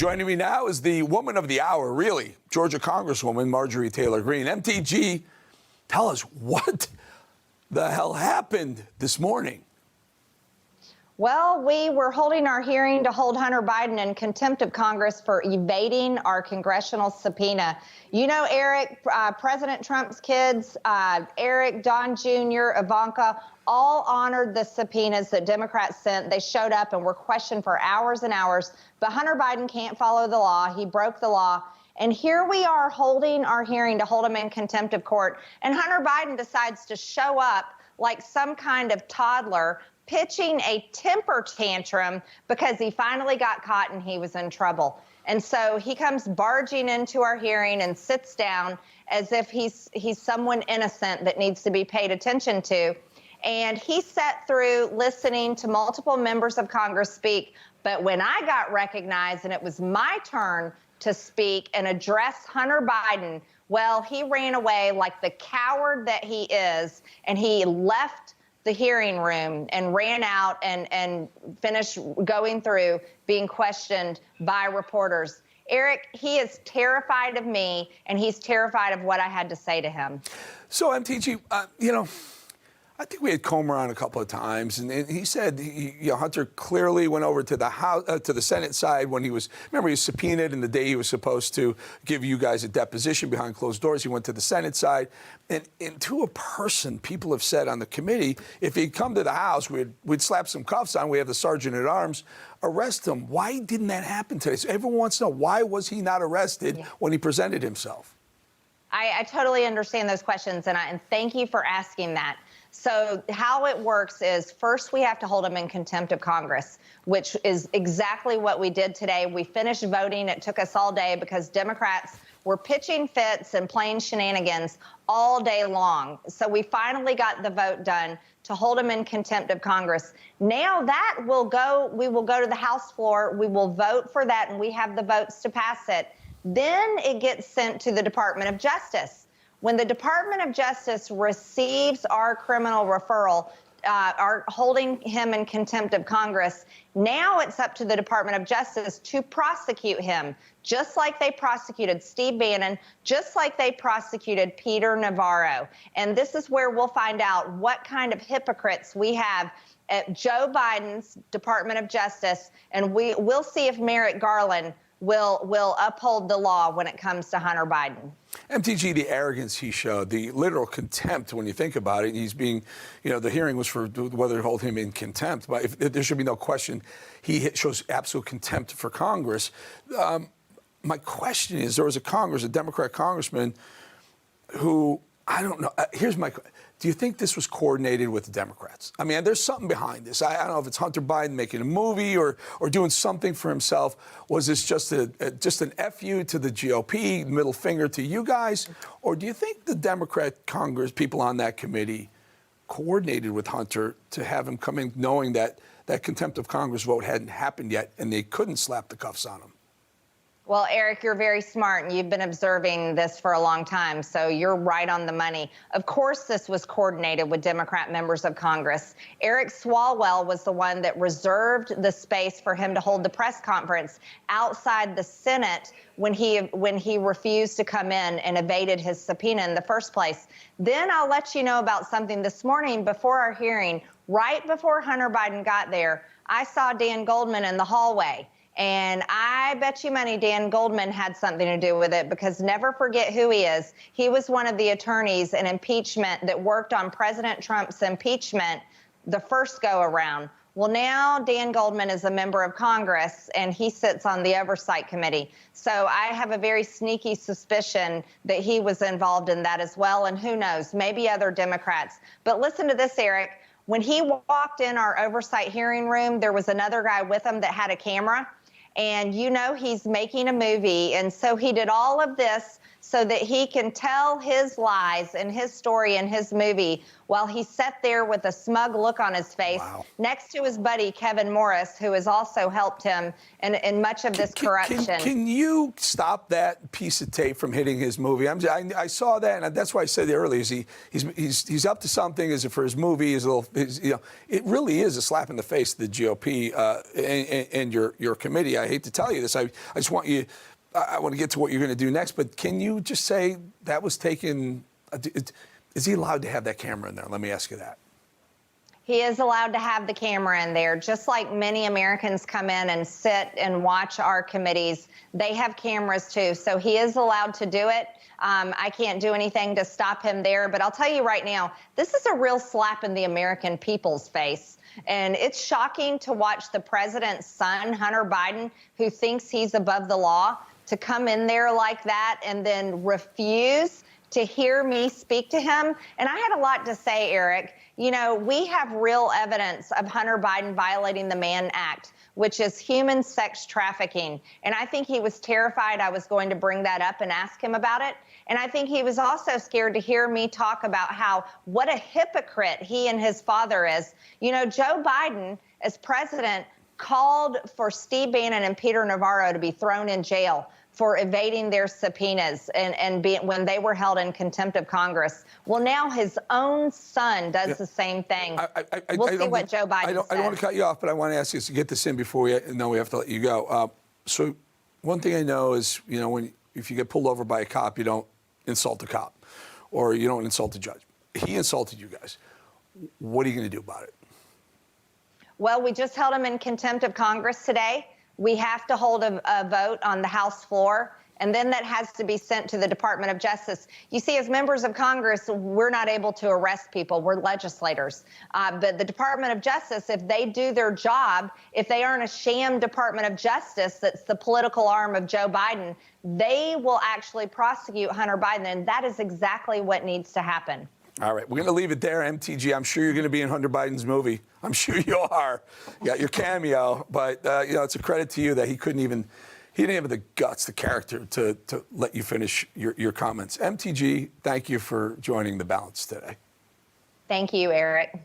Joining me now is the woman of the hour, really, Georgia Congresswoman Marjorie Taylor Greene. MTG, tell us what the hell happened this morning. Well, we were holding our hearing to hold Hunter Biden in contempt of Congress for evading our congressional subpoena. You know, Eric, President Trump's kids, Eric, Don Jr., Ivanka, all honored the subpoenas that Democrats sent. They showed up and were questioned for hours and hours. But Hunter Biden can't follow the law. He broke the law. And here we are holding our hearing to hold him in contempt of court. And Hunter Biden decides to show up like some kind of toddler, pitching a temper tantrum because he finally got caught and he was in trouble. And so he comes barging into our hearing and sits down as if he's someone innocent that needs to be paid attention to. And he sat through listening to multiple members of Congress speak. But when I got recognized and it was my turn to speak and address Hunter Biden, well, he ran away like the coward that he is, and he left the hearing room and ran out and finished going through being questioned by reporters. Eric, he is terrified of me, and he's terrified of what I had to say to him. So, MTG, I think we had Comer on a couple of times, and he said Hunter clearly went over to the House, to the Senate side when he was subpoenaed, and the day he was supposed to give you guys a deposition behind closed doors, he went to the Senate side. And to a person, people have said on the committee, if he'd come to the House, we'd slap some cuffs on. We have the sergeant at arms, arrest him. Why didn't that happen today? So everyone wants to know, why was he not arrested when he presented himself? I totally understand those questions, and thank you for asking that. So how it works is, first we have to hold him in contempt of Congress, which is exactly what we did today. We finished voting. It took us all day because Democrats were pitching fits and playing shenanigans all day long. So we finally got the vote done to hold him in contempt of Congress. Now that we will go to the House floor. We will vote for that, and we have the votes to pass it. Then it gets sent to the Department of Justice. When the Department of Justice receives our criminal referral, are holding him in contempt of Congress, now it's up to the Department of Justice to prosecute him, just like they prosecuted Steve Bannon, just like they prosecuted Peter Navarro. And this is where we'll find out what kind of hypocrites we have at Joe Biden's Department of Justice, and we'll see if Merrick Garland will uphold the law when it comes to Hunter Biden. MTG, the arrogance he showed, the literal contempt when you think about it. He's being, the hearing was for whether to hold him in contempt, but if there should be no question, he shows absolute contempt for Congress. My question is, there was a Democrat congressman who, I don't know, here's my question. Do you think this was coordinated with the Democrats? I mean, there's something behind this. I don't know if it's Hunter Biden making a movie or doing something for himself. Was this just an FU to the GOP, middle finger to you guys? Or do you think the Democrat Congress people on that committee coordinated with Hunter to have him come in knowing that that contempt of Congress vote hadn't happened yet and they couldn't slap the cuffs on him? Well, Eric, you're very smart, and you've been observing this for a long time, so you're right on the money. Of course, this was coordinated with Democrat members of Congress. Eric Swalwell was the one that reserved the space for him to hold the press conference outside the Senate when he refused to come in and evaded his subpoena in the first place. Then I'll let you know about something this morning before our hearing. Right before Hunter Biden got there, I saw Dan Goldman in the hallway. And I bet you money Dan Goldman had something to do with it, because never forget who he is. He was one of the attorneys in impeachment that worked on President Trump's impeachment the first go around. Well, now Dan Goldman is a member of Congress, and he sits on the Oversight Committee. So I have a very sneaky suspicion that he was involved in that as well. And who knows, maybe other Democrats. But listen to this, Eric. When he walked in our oversight hearing room, there was another guy with him that had a camera. And he's making a movie. And so he did all of this so that he can tell his lies and his story and his movie while he sat there with a smug look on his face next to his buddy Kevin Morris, who has also helped him in much of this corruption. Can you stop that piece of tape from hitting his movie? I saw that, and that's why I said earlier. He's up to something. Is it for his movie? It really is a slap in the face to the GOP and your committee. I hate to tell you this. I just want you. I want to get to what you're going to do next, but can you just say that was taken? Is he allowed to have that camera in there? Let me ask you that. He is allowed to have the camera in there, just like many Americans come in and sit and watch our committees. They have cameras too, so he is allowed to do it. I can't do anything to stop him there, but I'll tell you right now, this is a real slap in the American people's face. And it's shocking to watch the president's son, Hunter Biden, who thinks he's above the law, to come in there like that and then refuse to hear me speak to him. And I had a lot to say, Eric. You know, we have real evidence of Hunter Biden violating the Mann Act, which is human sex trafficking. And I think he was terrified I was going to bring that up and ask him about it. And I think he was also scared to hear me talk about what a hypocrite he and his father is. You know, Joe Biden, as president, called for Steve Bannon and Peter Navarro to be thrown in jail for evading their subpoenas when they were held in contempt of Congress. Well, now his own son does the same thing. We'll see what Joe Biden says. I don't want to cut you off, but I want to ask you to get this in before we have to let you go. So one thing I know is, you know, if you get pulled over by a cop, you don't insult the cop or you don't insult the judge. He insulted you guys. What are you going to do about it? Well, we just held him in contempt of Congress today. We have to hold a vote on the House floor, and then that has to be sent to the Department of Justice. You see, as members of Congress, we're not able to arrest people. We're legislators. But the Department of Justice, if they do their job, if they aren't a sham Department of Justice that's the political arm of Joe Biden, they will actually prosecute Hunter Biden, and that is exactly what needs to happen. All right, we're going to leave it there. MTG, I'm sure you're going to be in Hunter Biden's movie. I'm sure you are. You got your cameo, but you know, it's a credit to you that he didn't have the guts, the character to let you finish your comments. MTG, thank you for joining The Balance today. Thank you, Eric.